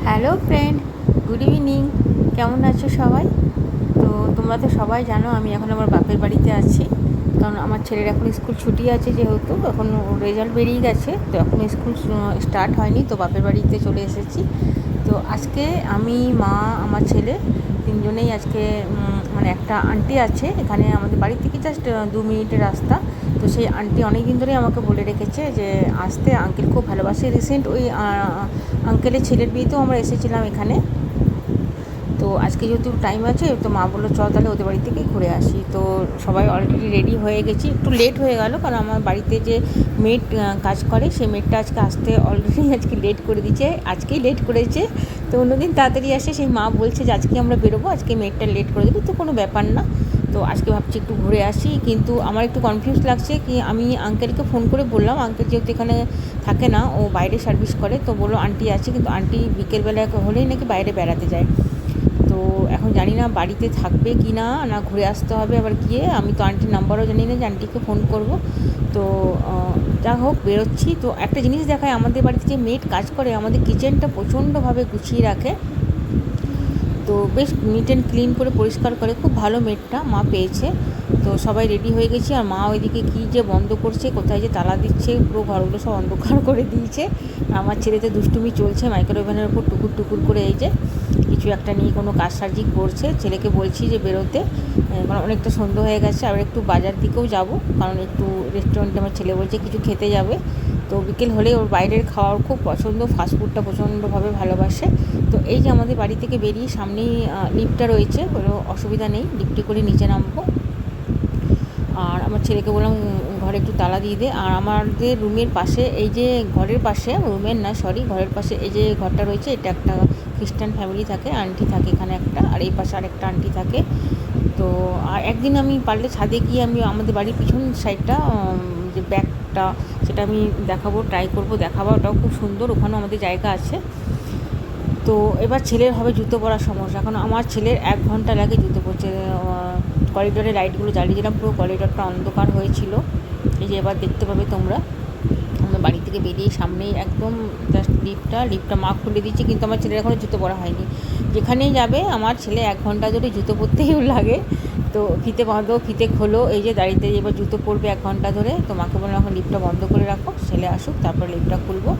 Hello friend, good evening. কেমন আছো সবাই? তো তোমরা তো সবাই জানো আমি এখন আমার বাপের বাড়িতে আছি, কারণ আমার ছেলের এখন স্কুল ছুটি আছে, যেহেতু এখন রেজাল্ট বেরিয়ে গেছে, তো এখন স্কুল স্টার্ট হয়নি, তো বাপের বাড়িতে চলে এসেছি। তো আজকে আমি, মা, আমার ছেলে তিনজনেই আজকে মানে একটা আন্টি আছে এখানে আমাদের বাড়ি থেকে জাস্ট 2 মিনিটের রাস্তা। তো সেই আন্টি অনেক দিন ধরেই আমাকে বলে রেখেছে যে আসতে, আঙ্কেল খুব ভালোবাসে। রিসেন্ট ওই আঙ্কেলের ছেলের বিয়েতেও আমরা এসেছিলাম এখানে। তো আজকে যেহেতু টাইম আছে, তো মা বললো চ তাহলে ওদের বাড়ি থেকে ঘুরে আসি। তো সবাই অলরেডি রেডি হয়ে গেছি, একটু লেট হয়ে গেল কারণ আমার বাড়িতে যে মেড কাজ করে সেই মেডটা আজকে আসতে অলরেডি আজকে লেট করে দিচ্ছে, আজকেই লেট করেছে। তো অন্যদিন তাড়াতাড়ি আসে, সেই মা বলছে যে আজকে আমরা বেরোবো, আজকে মেডটা লেট করে দেবে, তো কোনো ব্যাপার না। তো আজকে ভাবছি একটু ঘুরে আসি, কিন্তু আমার একটু কনফিউজ লাগছে কি আমি আঙ্কেলকে ফোন করে বললাম, আঙ্কেল যেহেতু এখানে থাকে না, ও বাইরে সার্ভিস করে, তো বললো আন্টি আছে, কিন্তু আন্টি বিকেলবেলা হলেই নাকি বাইরে বেড়াতে যায়। তো এখন জানি না বাড়িতে থাকবে কি না, না ঘুরে আসতে হবে আবার গিয়ে। আমি তো আন্টির নাম্বারও জানি না যে আন্টিকে ফোন করব। তো যা হোক বেরোচ্ছি। তো একটা জিনিস দেখায়, আমাদের বাড়িতে যে মেড কাজ করে আমাদের কিচেনটা প্রচণ্ডভাবে গুছিয়ে রাখে, তো বেশ নিট অ্যান্ড ক্লিন করে পরিষ্কার করে, খুব ভালো মেডটা মা পেয়েছে। তো সবাই রেডি হয়ে গেছি, আর মা ওইদিকে কী যে বন্ধ করছে, কোথায় যে তালা দিচ্ছে, পুরো ঘরগুলো সব অন্ধকার করে দিয়েছে। আমার ছেলেতে দুষ্টুমি চলছে মাইক্রোওভেনের ওপর টুকুর টুকুর করে, এই যে কিছু একটা নিয়ে কোনো কাজ সার্জি করছে। ছেলেকে বলছি যে বেরোতে, কারণ অনেকটা সন্ধ্যা হয়ে গেছে, আর একটু বাজার দিকেও যাব, কারণ একটু রেস্টুরেন্টে আমার ছেলে বলছে কিছু খেতে যাবে। তো বিকেল হলে ওর বাইরের খাওয়ার খুব পছন্দ, ফাস্টফুডটা প্রচণ্ডভাবে ভালোবাসে। তো এই যে আমাদের বাড়ি থেকে বেরিয়ে সামনেই লিফটটা রয়েছে, কোনো অসুবিধা নেই, লিফটে করে নিচে নামবো। আর আমার ছেলেকে বললাম ঘরে একটু তালা দিয়ে দে। আর আমাদের রুমের পাশে, এই যে ঘরের পাশে, রুমের না সরি, ঘরের পাশে এই যে ঘরটা রয়েছে, এটা একটা খ্রিস্টান ফ্যামিলি থাকে, আন্টি থাকে এখানে একটা, আর এই পাশে আরেকটা আন্টি থাকে। তো আর একদিন আমি পারলে ছাদে গিয়ে আমি আমাদের বাড়ির পিছন সাইডটা, যে ব্যাকটা, সেটা আমি দেখাবো, ট্রাই করবো দেখাবো, ওটাও খুব সুন্দর, ওখানেও আমাদের জায়গা আছে। তো এবার ছেলের হবে জুতো পরার সমস্যা, এখন আমার ছেলের 1 ঘন্টা লাগে জুতো পরতে। করিডোরে লাইটগুলো জ্বালিয়ে দিলাম, পুরো করিডোরটা অন্ধকার হয়েছিল। এই যে এবার দেখতে পাবে তোমরা, আমরা বাড়ি থেকে বেরিয়ে সামনেই একদম জাস্ট লিফটটা মা খুলে দিচ্ছে, কিন্তু আমার ছেলের এখনও জুতো পরা হয়নি। যেখানেই যাবে আমার ছেলে 1 ঘন্টা ধরে জুতো পরতেই লাগে। তো ফিতে বাঁধো, ফিতে খোলো, এই যে দাঁড়িয়ে এবার জুতো পরবে 1 ঘন্টা ধরে। তো মাকে বললাম এখন লিফটটা বন্ধ করে রাখো, ছেলে আসুক তারপর লিফটটা খুলবো।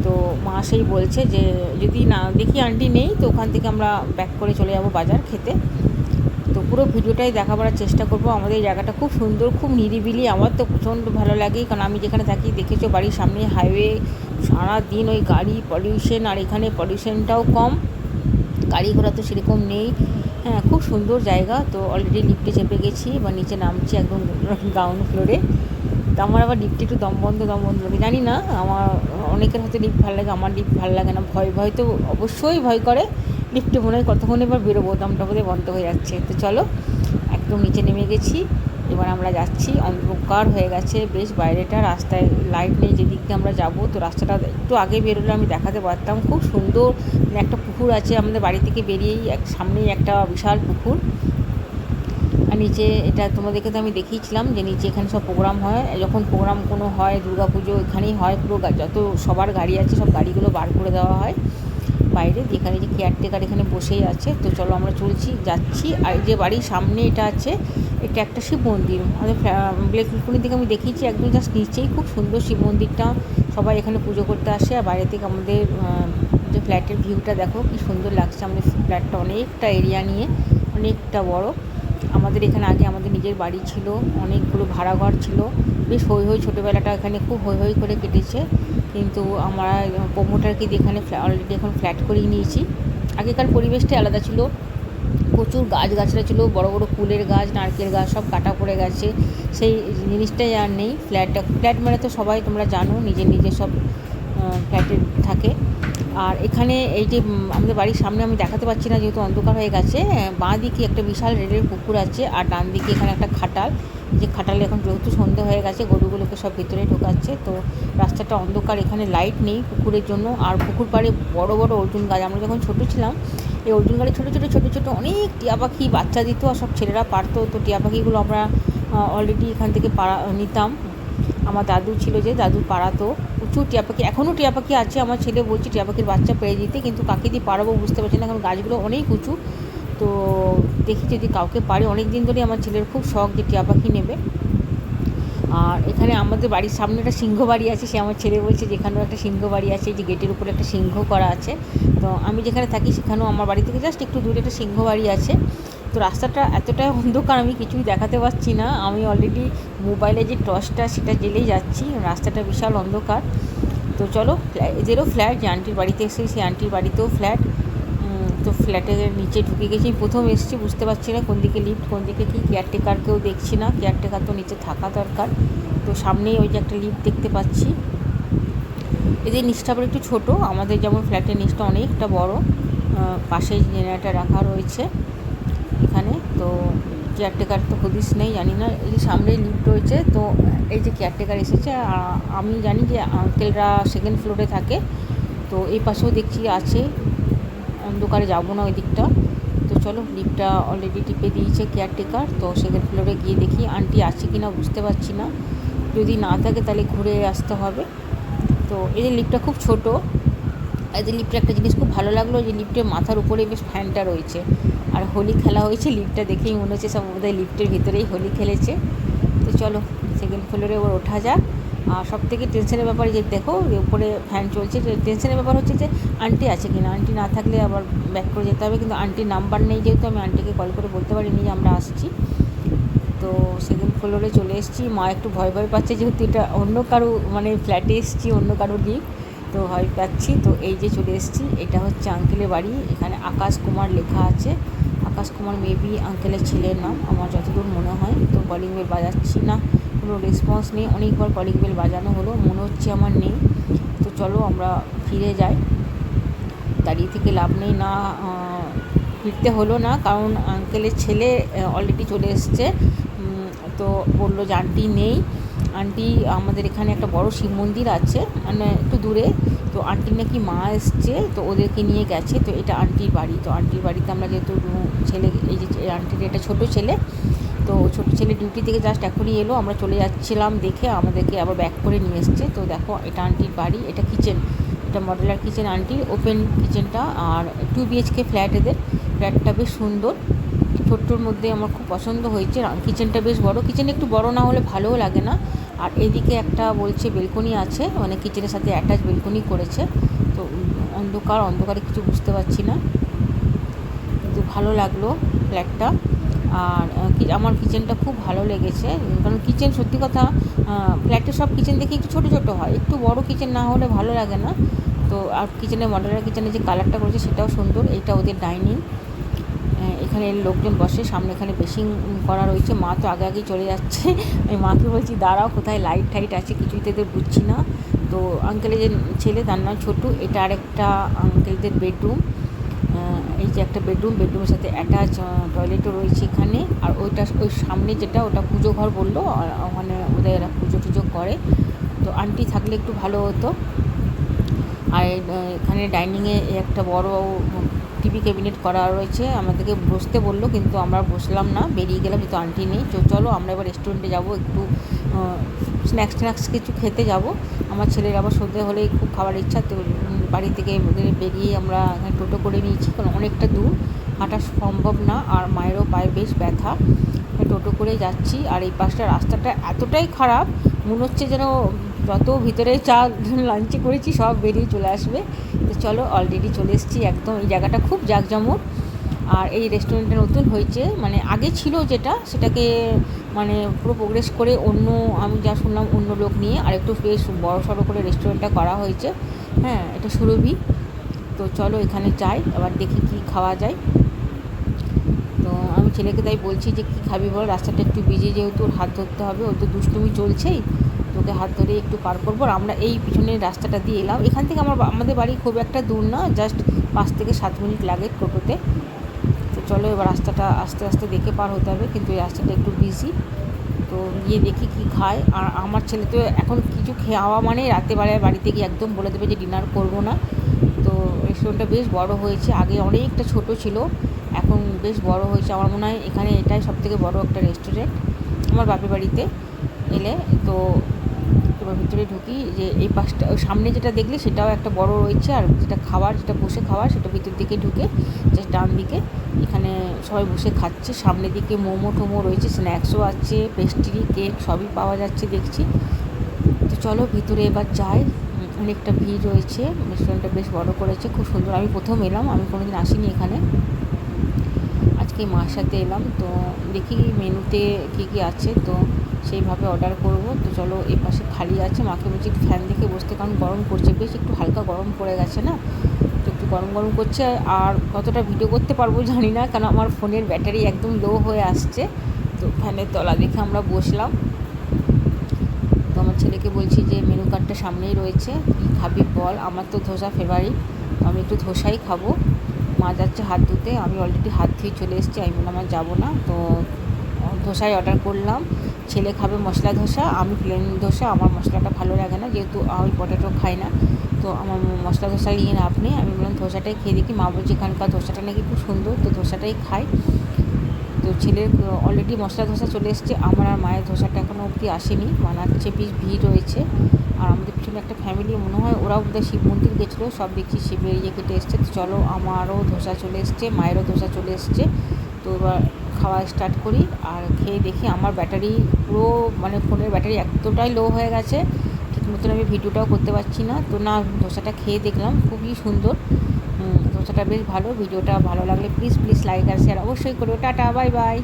তো মা সেই বলছে যে যদি না দেখি আন্টি নেই, তো ওখান থেকে আমরা ব্যাক করে চলে যাব বাজার খেতে। তো পুরো ভিডিওটাই দেখাবার চেষ্টা করব। আমাদের এই জায়গাটা খুব সুন্দর, খুব নিরিবিলি, আমার তো প্রচণ্ড ভালো লাগে, কারণ আমি যেখানে থাকি দেখেছো বাড়ির সামনে হাইওয়ে, সারাদিন ওই গাড়ি পলিউশন, আর এখানে পলিউশনটাও কম, গাড়ি ঘোড়া তো সেরকম নেই। হ্যাঁ, খুব সুন্দর জায়গা। তো অলরেডি লিফটে চেপে গেছি, বা নিচে নামছি একদম গ্রাউন্ড ফ্লোরে। তো আমার আবার লিফটে একটু দম বন্ধ লাগে, জানি না, আমার অনেকের হয়তো লিফট ভালো লাগে, আমার লিফট ভালো লাগে না, ভয় তো অবশ্যই ভয় করে লিফটে, মনে হয় কতক্ষণ এবার বেরোবো, দমটা বোধহয় বন্ধ হয়ে যাচ্ছে। তো চলো, একদম নিচে নেমে গেছি, এবার আমরা যাচ্ছি। অন্ধকার হয়ে গেছে বেশ, বাইরেটা রাস্তায় লাইট নেই, যেদিক দিয়ে আমরা যাব। তো রাস্তাটা একটু আগে বেরোলে আমি দেখাতে পারতাম, খুব সুন্দর। একটা পুকুর আছে আমাদের বাড়ি থেকে বেরিয়েই, সামনেই একটা বিশাল পুকুর। আর নিচে, এটা তোমাদেরকে তো আমি দেখিয়েছিলাম যে নিচে এখানে সব প্রোগ্রাম হয়, যখন প্রোগ্রাম কোনো হয়, দুর্গা পুজো এখানেই হয়, পুরো যত সবার গাড়ি আছে সব গাড়িগুলো বার করে দেওয়া হয় বাইরে, যেখানে যে কেয়ারটেকার এখানে বসেই আছে। তো চলো আমরা যাচ্ছি। আর যে বাড়ির সামনে এটা আছে, এটা একটা শিব মন্দির, আমাদের ব্লেকপুকুরের দিকে আমি দেখিয়েছি, একদম জাস্ট নিচেই খুব সুন্দর শিব মন্দিরটা, সবাই এখানে পুজো করতে আসে। আর বাইরে থেকে আমাদের যে ফ্ল্যাটের ভিউটা দেখো কি সুন্দর লাগছে। আমাদের ফ্ল্যাটটা অনেকটা এরিয়া নিয়ে, অনেকটা বড়। আমাদের এখানে আগে আমাদের নিজের বাড়ি ছিল, অনেকগুলো ভাড়া ঘর ছিল, বেশ ছোটোবেলাটা এখানে খুব হৈ করে কেটেছে। কিন্তু আমরা প্রমোটারকে দিয়ে এখানে অলরেডি এখন ফ্ল্যাট করিয়ে নিয়েছি। আগেকার পরিবেশটাই আলাদা ছিল, প্রচুর গাছগাছরা ছিল, বড় বড় কুলের গাছ, নারকেল গাছ সব কাটা পড়ে গেছে, সেই জিনিসটাই আর নেই। ফ্ল্যাট মানে তো সবাই তোমরা জানো, নিজের সব ফ্ল্যাটে থাকে। আর এখানে এই যে আমাদের বাড়ির সামনে আমি দেখাতে পাচ্ছি না যেহেতু অন্ধকার হয়ে গেছে, বাঁ দিকে একটা বিশাল রেলের পুকুর আছে, আর ডান দিকে এখানে একটা খাটাল, যে খাটালে এখন যেহেতু সন্ধে হয়ে গেছে গরুগুলোকে সব ভিতরে ঢোকাচ্ছে। তো রাস্তাটা অন্ধকার, এখানে লাইট নেই পুকুরের জন্য। আর পুকুর পাড়ে বড় বড় অর্জুন গাছ, আমরা যখন ছোটো ছিলাম এই অর্জুন গাছে ছোটো অনেক টিয়া পাখি বাচ্চা দিত, আর সব ছেলেরা পারতো। তো টিয়া পাখিগুলো আমরা অলরেডি এখান থেকে নিতাম। আমার দাদু ছিল, যে দাদু পাড়াতো, প্রচুর টিয়া পাখি, এখনও টিয়া পাখি আছে। আমার ছেলে বলছে টিয়া পাখির বাচ্চা পেড়ে দিতে, কিন্তু কাকে দিয়ে পারবো বুঝতে পারছি না, কারণ গাছগুলো অনেক উঁচু। তো দেখি যদি কাউকে পারি। অনেক দিন ধরে আমার ছেলের খুব শখ যে টিয়া পাখি নেবে। আর এখানে আমাদের বাড়ির সামনে একটা সিংহ বাড়ি আছে, সে আমার ছেলে বলছে যে এখানেও একটা সিংহ বাড়ি আছে, যে গেটের উপরে একটা সিংহ করা আছে। তো আমি যেখানে থাকি সেখানেও আমার বাড়ি থেকে জাস্ট একটু দূরে একটা সিংহ বাড়ি আছে। তো রাস্তাটা এতটাই অন্ধকার, আমি কিছুই দেখাতে পারছি না। আমি অলরেডি মোবাইলে যে টর্চটা সেটা জ্বেলেই যাচ্ছি, রাস্তাটা বিশাল অন্ধকার। তো চলো, এদেরও ফ্ল্যাট, যে আন্টির বাড়িতে এসেছি সেই আন্টির বাড়িতেও ফ্ল্যাট। তো ফ্ল্যাটের নিচে ঢুকে গেছি, প্রথম এসেছি, বুঝতে পারছি না কোন দিকে লিফট কোন দিকে কী। কেয়ারটেকারকেও দেখছি না, কেয়ারটেকার তো নিচে থাকা দরকার। তো সামনেই ওই যে একটা লিফট দেখতে পাচ্ছি। এদের নিচটা আবার একটু ছোটো, আমাদের যেমন ফ্ল্যাটের নিচটা অনেকটা বড়। পাশেই জেনারেটর রাখা রয়েছে এখানে। তো কেয়ারটেকার তো হদিস নেই, জানি না। এই যে সামনেই লিফট রয়েছে, তো এই যে কেয়ারটেকার এসেছে। আমি জানি যে আঙ্কেলরা সেকেন্ড ফ্লোরে থাকে। তো এই পাশেও দেখছি আছে, অন্ধকারে যাবো না ওই দিকটা। তো চলো, লিফটটা অলরেডি টিপে দিয়েছে কেয়ারটেকার। তো সেকেন্ড ফ্লোরে গিয়ে দেখি আন্টি আছে কি না, বুঝতে পারছি না। যদি না থাকে তাহলে ঘুরে আসতে হবে। তো এই যে লিফটটা খুব ছোটো। এদের লিফটের একটা জিনিস খুব ভালো লাগলো, যে লিফটের মাথার উপরে বেশ ফ্যানটা রয়েছে। আর হোলি খেলা হয়েছে, লিফটটা দেখেই মনে হচ্ছে সব বোধহয় লিফটের ভিতরেই হোলি খেলেছে। তো চলো, সেকেন্ড ফ্লোরে ওর ওঠা যাক। আর সব থেকে টেনশনের ব্যাপার যে দেখো উপরে ফ্যান চলছে, টেনশনের ব্যাপার হচ্ছে যে আন্টি আছে কি না। আন্টি না থাকলে আবার ব্যাক করে যেতে হবে, কিন্তু আন্টির নাম্বার নেই, যেহেতু আমি আন্টিকে কল করে বলতে পারিনি যে আমরা আসছি। তো সেকেন্ড ফ্লোরে চলে এসেছি। মা একটু ভয় ভয় পাচ্ছে, যেহেতু এটা অন্য কারো মানে ফ্ল্যাটে এসেছি, অন্য কারো লিফট, তো ভয় পাচ্ছি। তো এই যে চলে এসেছি, এটা হচ্ছে আঙ্কেলের বাড়ি। এখানে আকাশ কুমার লেখা আছে। আকাশ কুমার মেবি আঙ্কেলের ছেলের নাম, আমার যতদূর মনে হয়। তো কলিং বেল বাজাচ্ছি না, কোনো রেসপন্স নেই। অনেকবার কলিং বেল বাজানো হলো, মনে হচ্ছে আমার নেই। তো চলো আমরা ফিরে যাই, দাঁড়িয়ে থেকে লাভ নেই। না, ফিরতে হলো না, কারণ আঙ্কেলের ছেলে অলরেডি চলে এসছে। তো বললো যে আন্টি নেই। আন্টি, আমাদের এখানে একটা বড় শিব মন্দির আছে, মানে একটু দূরে। তো আন্টির নাকি মা এসছে, তো ওদেরকে নিয়ে গেছে। তো এটা আন্টির বাড়ি। তো আন্টির বাড়িতে আমরা যেহেতু ছেলে, এই যে আন্টির এটা ছোটো ছেলে, তো ছোটো ছেলে ডিউটি থেকে জাস্ট এখনই এলো, আমরা চলে যাচ্ছিলাম দেখে আমাদেরকে আবার ব্যাক করে নিয়ে এসছে। তো দেখো, এটা আন্টির বাড়ি, এটা কিচেন, এটা মডেলার কিচেন আন্টির, ওপেন কিচেনটা। আর 2 BHK ফ্ল্যাট এদের। ফ্ল্যাটটা বেশ সুন্দর, ছোট্টোর মধ্যে আমার খুব পছন্দ হয়েছে। কিচেনটা বেশ বড়, কিচেন একটু বড় না হলে ভালোও লাগে না। আর এদিকে একটা বলছে বেলকনি আছে, মানে কিচেনের সাথে অ্যাটাচ বেলকনি করেছে। তো অন্ধকারে কিছু বুঝতে পারছি না, কিন্তু ভালো লাগলো ফ্ল্যাটটা। আর আমার কিচেনটা খুব ভালো লেগেছে, কারণ কিচেন সত্যি কথা, ফ্ল্যাটের সব কিচেন দেখে একটু ছোটো ছোটো হয়, একটু বড় কিচেন না হলে ভালো লাগে না। তো আর কিচেনের মডেলার কিচেনের যে কালারটা করেছে সেটাও সুন্দর। এইটা ওদের ডাইনিং, এখানে লোকজন বসে, সামনে এখানে বেসিং করা রয়েছে। মা তো আগে আগেই চলে যাচ্ছে। আমি মাকে বলছি দাঁড়াও, কোথায় লাইট টাইট আছে কিছুই তো এদের বুঝছি না। তো আঙ্কেলের যে ছেলে, তার নাম ছোটু। এটা আরেকটা আঙ্কেলদের বেডরুম। এই যে একটা বেডরুমের সাথে অ্যাটাচ টয়লেটও রয়েছে এখানে। আর ওই সামনে যেটা, ওটা পুজো ঘর বললো, ওখানে ওদের পুজো টুজো করে। তো আন্টি থাকলে একটু ভালো হতো। আর এখানে ডাইনিংয়ে একটা বড় টিভি ক্যাবিনেট করা রয়েছে। আমাদেরকে বসতে বললো, কিন্তু আমরা বসলাম না, বেরিয়ে গেলাম, যেহেতু আন্টি নেই। চলো আমরা এবার রেস্টুরেন্টে যাবো, একটু স্ন্যাক্স কিছু খেতে যাব। আমার ছেলের আবার সন্ধে হলেই খুব খাওয়ার ইচ্ছা। তো বাড়ি থেকে বেরিয়ে আমরা টোটো করে নিয়েছি, কারণ অনেকটা দূর, হাঁটা সম্ভব না। আর মায়েরও পায়ে বেশ ব্যথা, টোটো করে যাচ্ছি। আর এই পাশটা রাস্তাটা এতটাই খারাপ, মনে হচ্ছে যেন যত ভিতরে লাঞ্চে করেছি সব বেরিয়ে চলে আসবে। তো চলো, অলরেডি চলে এসেছি একদম। এই জায়গাটা খুব জাঁকজমক। আর এই রেস্টুরেন্টটা নতুন হয়েছে, মানে আগে ছিল যেটা, সেটাকে মানে পুরো প্রোগ্রেস করে অন্য, আমি যা শুনলাম অন্য লোক নিয়ে আর একটু বেশ বড় সড়ো করে রেস্টুরেন্টটা করা হয়েছে। হ্যাঁ, এটা সুরভি। তো চলো এখানে যাই, আবার দেখি কি খাওয়া যায়। তো আমি ছেলেকে তাই বলছি যে কী খাবি বল, রাস্তাটা একটু বিজি, যেহেতু ওর হাত ধরতে হবে, ওর তো দুষ্টুমি চলছেই, তোকে হাত ধরে একটু পার করবো। আর আমরা এই পিছনের রাস্তাটা দিয়ে এলাম, এখান থেকে আমাদের বাড়ি খুব একটা দূর না, জাস্ট 5 থেকে 7 মিনিট লাগে টোটোতে। তো চলো এবার রাস্তাটা আস্তে আস্তে দেখে পার হতে হবে, কিন্তু এই রাস্তাটা একটু বিজি। তো গিয়ে দেখি কী খায়। আর আমার ছেলে তো এখন কিছু খাওয়া মানে রাতে বাড়িতে গিয়ে একদম বলে দেবে যে ডিনার করবো না। তো রেস্টুরেন্টটা বেশ বড় হয়েছে, আগে অনেকটা ছোট ছিল, এখন বেশ বড় হয়েছে। আমার মনে হয় এখানে এটাই সবথেকে বড় একটা রেস্টুরেন্ট আমার বাপের বাড়িতে এলে। তো এবার ভিতরে ঢুকি, যে এই পাশটা সামনে যেটা দেখলে সেটাও একটা বড় রয়েছে, আর যেটা খাবার, যেটা বসে খাওয়ার, সেটা ভিতর দিকে ঢুকে জাস্ট ডান দিকে এখানে সবাই বসে খাচ্ছে। সামনের দিকে মোমো টোমো রয়েছে, স্ন্যাক্সও আছে, পেস্ট্রি, কেক সবই পাওয়া যাচ্ছে দেখছি। তো চলো ভিতরে এবার যাই। অনেকটা ভিড় রয়েছে, রেস্টুরেন্টটা বেশ বড় করেছে, খুব সুন্দর। আমি প্রথম এলাম, আমি কোনোদিন আসিনি এখানে, আজকে মার সাথে এলাম। তো দেখি মেনুতে কী কী আছে, তো সেইভাবে অর্ডার করব। তো চলো, এই পাশে খালি আছে, মাকে বলছি একটু ফ্যান দেখে বসতে, কারণ গরম করছে বেশ, একটু হালকা গরম পড়ে গেছে না, তো একটু গরম গরম করছে। আর কতটা ভিডিও করতে পারবো জানি না, কারণ আমার ফোনের ব্যাটারি একদম লো হয়ে আসছে। তো ফ্যানের তলা দেখে আমরা বসলাম। তো আমার ছেলেকে বলছি যে মেনু কার্ডটা সামনেই রয়েছে, কী খাবি বল। আমার তো ধোসা ফেভারিট, তো আমি একটু ধোসাই খাবো। মা যাচ্ছে হাত ধুতে, আমি অলরেডি হাত ধুয়ে চলে এসেছি, আমি বললাম আমার যাবো না। তো ধোসাই অর্ডার করলাম। ছেলে খাবে মশলা ধোসা, আমি প্লেন ধোসা, আমার মশলাটা ভালো লাগে না, যেহেতু আমি পটেটো খাই না। তো আমার মশলা ধোসা নিয়ে লাভ নেই, আমি বললাম ধোসাটাই খেয়ে দেখি। মা বলছে এখানকার ধোসাটা নাকি খুব সুন্দর, তো ধোসাটাই খাই। তো ছেলের অলরেডি মশলা ধোসা চলে এসেছে, আমার আর মায়ের ধোসাটা এখনও অবধি আসেনি, বানাচ্ছে, বেশ ভিড় রয়েছে। আর আমাদের পিছনে একটা ফ্যামিলি, মনে হয় ওরাও বোধহয় শিব মন্দির গেছিলো, সব দেখছি শিবের কেটে এসছে। তো চলো, আমারও ধোসা চলে এসছে, মায়েরও ধোসা চলে এসছে। তো এবার খাওয়া স্টার্ট করি। আর খেয়ে দেখি আমার ব্যাটারি পুরো, মানে ফোনের ব্যাটারি এতটাই লো হয়ে গেছে, ঠিক মতন আমি ভিডিওটাও করতে পারছি না। তো না, ধোসাটা খেয়ে দেখলাম, খুবই সুন্দর, ধোসাটা বেশ ভালো। ভিডিওটা ভালো লাগলে প্লিজ প্লিজ লাইক আর শেয়ার অবশ্যই করো। Ta-ta, bye by.